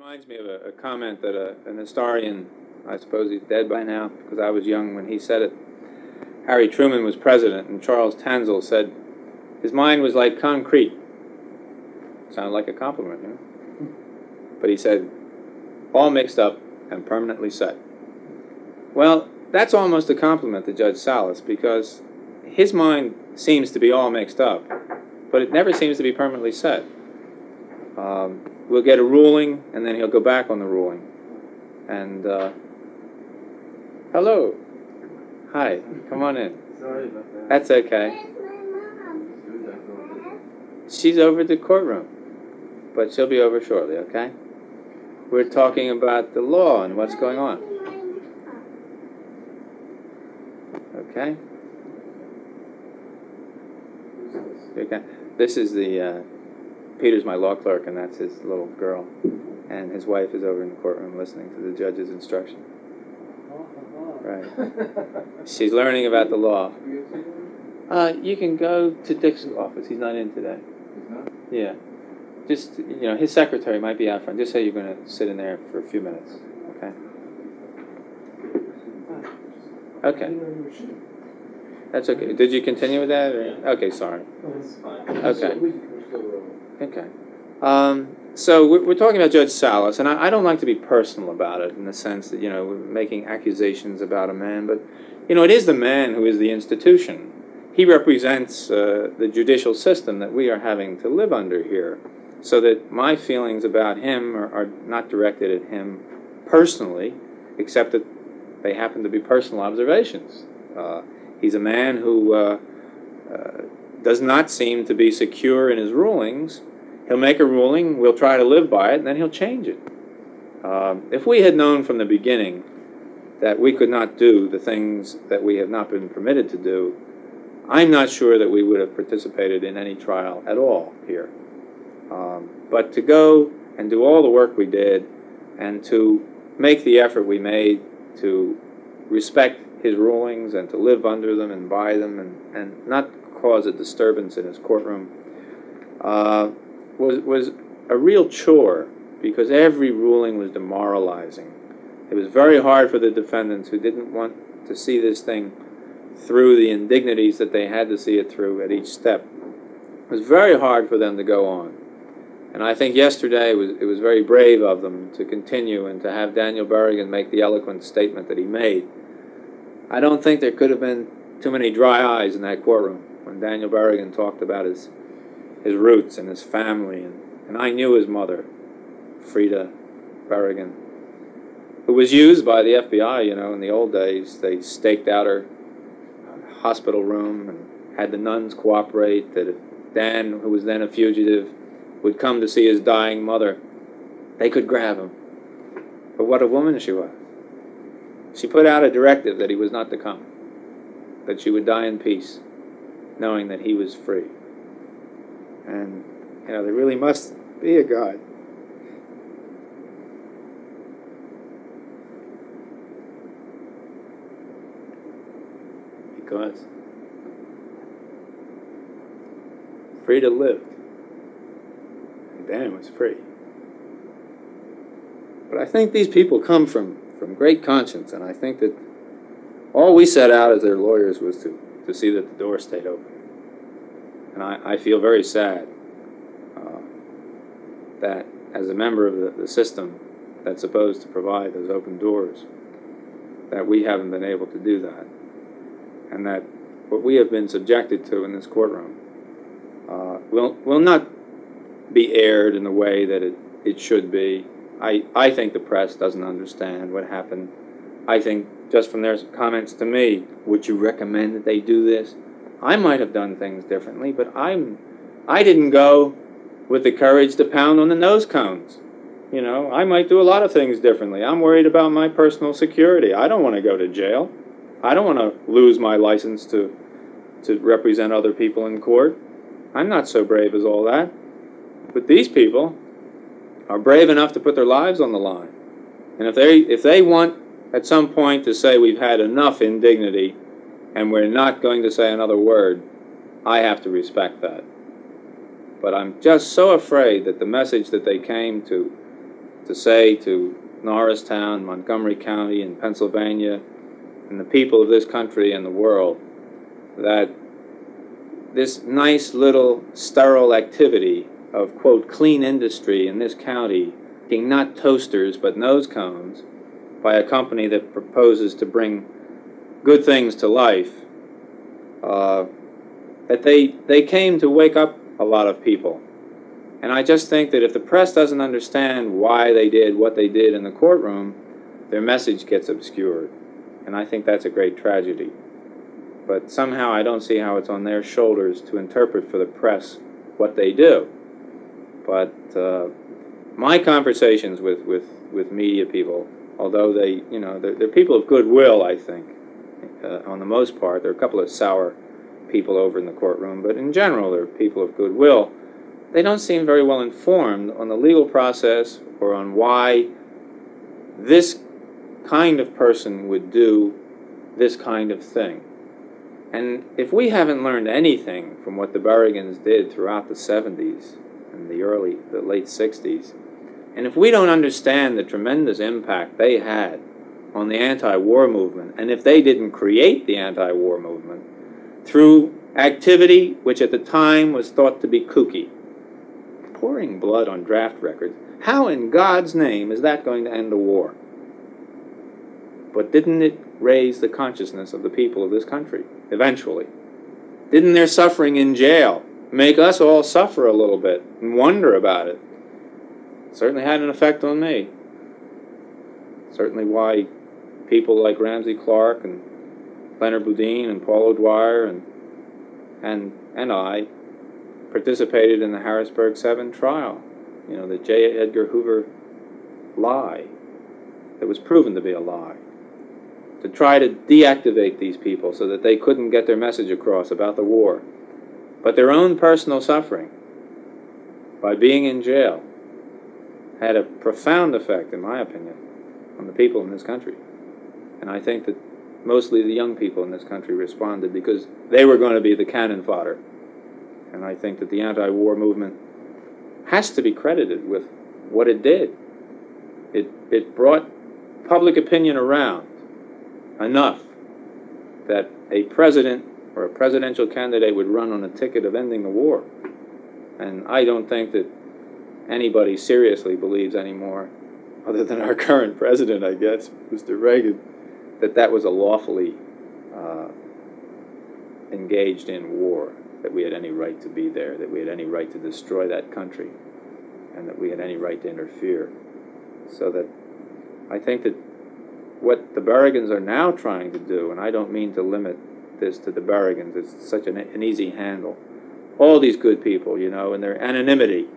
Reminds me of a comment that an historian, I suppose he's dead by now because I was young when he said it. Harry Truman was president, and Charles Tanzel said his mind was like concrete. Sounded like a compliment, you know? But he said, all mixed up and permanently set. Well, that's almost a compliment to Judge Salas, because his mind seems to be all mixed up, but it never seems to be permanently set. We'll get a ruling, and then he'll go back on the ruling. And, hello. Hi, come on in. Sorry about that. That's okay. She's over at the courtroom, but she'll be over shortly, okay? We're talking about the law and what's going on. Okay? Okay. This is the, Peter's my law clerk, and that's his little girl. And his wife is over in the courtroom listening to the judge's instruction. Right. She's learning about the law. You can go to Dick's office. He's not in today. He's not? Yeah. Just, you know, his secretary might be out front. Just say you're going to sit in there for a few minutes. Okay? Okay. That's okay. Did you continue with that? Or? Okay, sorry. Okay. Okay. So we're talking about Judge Salas, and I don't like to be personal about it in the sense that, you know, we're making accusations about a man, but, you know, it is the man who is the institution. He represents the judicial system that we are having to live under here, so that my feelings about him are not directed at him personally, except that they happen to be personal observations. He's a man who does not seem to be secure in his rulings. He'll make a ruling, we'll try to live by it, and then he'll change it. If we had known from the beginning that we could not do the things that we have not been permitted to do, I'm not sure that we would have participated in any trial at all here. But to go and do all the work we did, and to make the effort we made to respect his rulings and to live under them and by them and not cause a disturbance in his courtroom, was a real chore, because every ruling was demoralizing. It was very hard for the defendants who didn't want to see this thing through the indignities that they had to see it through at each step. It was very hard for them to go on. And I think yesterday it was very brave of them to continue and to have Daniel Berrigan make the eloquent statement that he made. I don't think there could have been too many dry eyes in that courtroom when Daniel Berrigan talked about his roots and his family. And I knew his mother, Frida Berrigan, who was used by the FBI, you know, in the old days. They staked out her hospital room and had the nuns cooperate that if Dan, who was then a fugitive, would come to see his dying mother, they could grab him. But what a woman she was. She put out a directive that he was not to come, that she would die in peace, knowing that he was free. And, you know, there really must be a God. Because Frida lived, and Dan was free. But I think these people come from great conscience, and I think that all we set out as their lawyers was to see that the door stayed open. And I feel very sad that as a member of the system that's supposed to provide those open doors, that we haven't been able to do that. And that what we have been subjected to in this courtroom will not be aired in the way that it should be. I think the press doesn't understand what happened. I think, just from their comments to me, would you recommend that they do this? I might have done things differently, but I didn't go with the courage to pound on the nose cones. You know, I might do a lot of things differently. I'm worried about my personal security. I don't want to go to jail. I don't want to lose my license to represent other people in court. I'm not so brave as all that. But these people are brave enough to put their lives on the line. And if they want at some point to say we've had enough indignity and we're not going to say another word, I have to respect that. But I'm just so afraid that the message that they came to to say to Norristown, Montgomery County in Pennsylvania, and the people of this country and the world that this nice little sterile activity of, quote, clean industry in this county, being not toasters but nose cones, by a company that proposes to bring good things to life, that they came to wake up a lot of people. And I just think that if the press doesn't understand why they did what they did in the courtroom, their message gets obscured. And I think that's a great tragedy. But somehow I don't see how it's on their shoulders to interpret for the press what they do. But my conversations with media people, although they're people of goodwill, I think, on the most part. There are a couple of sour people over in the courtroom, but in general they're people of goodwill. They don't seem very well informed on the legal process or on why this kind of person would do this kind of thing. And if we haven't learned anything from what the Berrigans did throughout the 70s and the late 60s, and if we don't understand the tremendous impact they had on the anti-war movement, and if they didn't create the anti-war movement through activity which at the time was thought to be kooky, pouring blood on draft records, how in God's name is that going to end the war? But didn't it raise the consciousness of the people of this country, eventually? Didn't their suffering in jail make us all suffer a little bit and wonder about it? It certainly had an effect on me. Certainly why people like Ramsey Clark and Leonard Boudin and Paul O'Dwyer and I participated in the Harrisburg 7 trial. You know, the J. Edgar Hoover lie that was proven to be a lie, to try to deactivate these people so that they couldn't get their message across about the war. But their own personal suffering by being in jail had a profound effect, in my opinion, on the people in this country. And I think that mostly the young people in this country responded because they were going to be the cannon fodder. And I think that the anti-war movement has to be credited with what it did. It brought public opinion around enough that a president or a presidential candidate would run on a ticket of ending the war. And I don't think that anybody seriously believes anymore, other than our current president, I guess, Mr. Reagan, that that was a lawfully engaged in war, that we had any right to be there, that we had any right to destroy that country, and that we had any right to interfere. So that I think that what the Berrigans are now trying to do, and I don't mean to limit this to the Berrigans, it's such an easy handle. All these good people, you know, in their anonymity.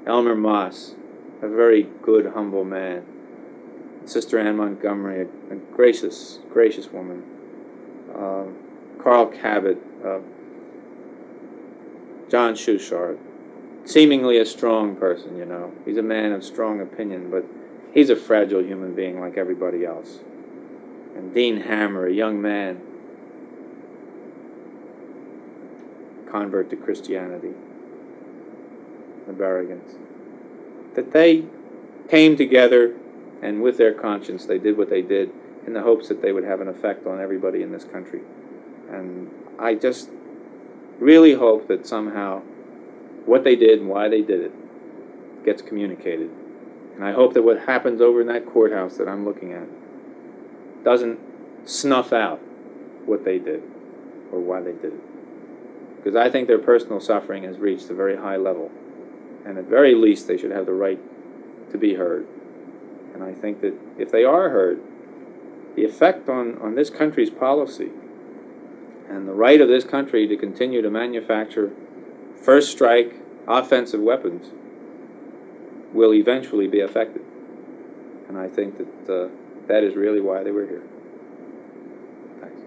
Elmer Maas, a very good, humble man. Sister Ann Montgomery, a gracious woman. Carl Kabat, John Schuchardt, seemingly a strong person, you know. He's a man of strong opinion, but he's a fragile human being like everybody else. And Dean Hammer, a young man, convert to Christianity, the Berrigans, that they came together and with their conscience they did what they did in the hopes that they would have an effect on everybody in this country. And I just really hope that somehow what they did and why they did it gets communicated. And I hope that what happens over in that courthouse that I'm looking at doesn't snuff out what they did or why they did it. Because I think their personal suffering has reached a very high level. And at very least they should have the right to be heard. And I think that if they are heard, the effect on this country's policy and the right of this country to continue to manufacture first strike offensive weapons will eventually be affected. And I think that that is really why they were here. Thanks.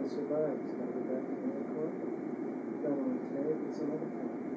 survive. He's got to go back to the court. Got on tape. It's another problem.